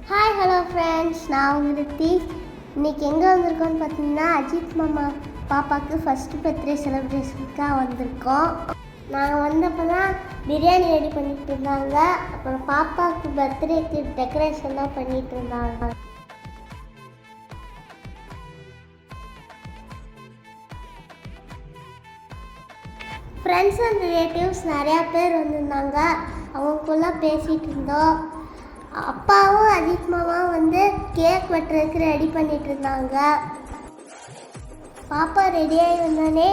Hi hello friends, நான் உங்கள் ரித்தீஷ். இன்றைக்கி எங்கே வந்திருக்கோன்னு பார்த்தீங்கன்னா, அஜித் மாமா பாப்பாவுக்கு ஃபஸ்ட்டு பர்த்டே செலிப்ரேஷனுக்காக வந்திருக்கோம். நாங்கள் வந்தப்போ தான் பிரியாணி ரெடி பண்ணிகிட்டு இருந்தாங்க. அப்புறம் பாப்பாவுக்கு பர்த்டேக்கு டெக்கரேஷன்லாம் பண்ணிகிட்டு இருந்தாங்க. ஃப்ரெண்ட்ஸ் அண்ட் ரிலேட்டிவ்ஸ் நிறையா பேர் வந்திருந்தாங்க. அவங்களுக்குள்ள பேசிகிட்டு இருந்தோம். அப்பாவும் அஜித் மாமாவும் வந்து கேக் வெட்டுறதுக்கு ரெடி பண்ணிட்டு இருந்தாங்க. பாப்பா ரெடியாகி வந்தோடனே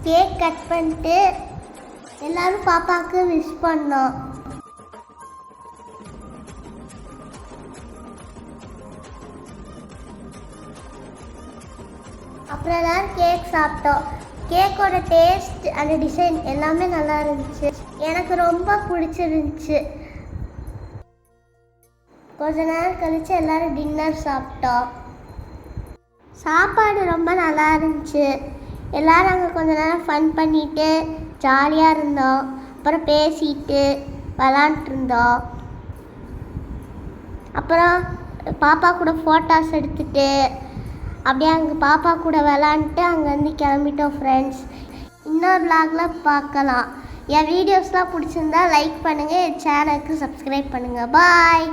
கேக் கட் பண்ணிட்டு எல்லாரும் பாப்பாவுக்கு விஷ் பண்ணோம். அப்புறம் எல்லாரும் கேக் சாப்பிட்டோம். கேக்கோட டேஸ்ட் அந்த டிசைன் எல்லாமே நல்லா இருந்துச்சு. எனக்கு ரொம்ப பிடிச்சிருந்துச்சு. கொஞ்ச நேரம் கழித்து எல்லோரும் டின்னர் சாப்பிட்டோம். சாப்பாடு ரொம்ப நல்லா இருந்துச்சு. எல்லோரும் அங்கே கொஞ்ச நேரம் ஃபன் பண்ணிவிட்டு ஜாலியாக இருந்தோம். அப்புறம் பேசிட்டு விளாண்டுருந்தோம். அப்புறம் பாப்பா கூட ஃபோட்டோஸ் எடுத்துகிட்டு அப்படியே அங்கே பாப்பா கூட விளாண்டுட்டு அங்கேருந்து கிளம்பிட்டோம். ஃப்ரெண்ட்ஸ், இன்னொரு விளாகில் பார்க்கலாம். என் வீடியோஸ்லாம் பிடிச்சிருந்தா லைக் பண்ணுங்கள், என் சேனலுக்கு சப்ஸ்கிரைப் பண்ணுங்கள். பாய்.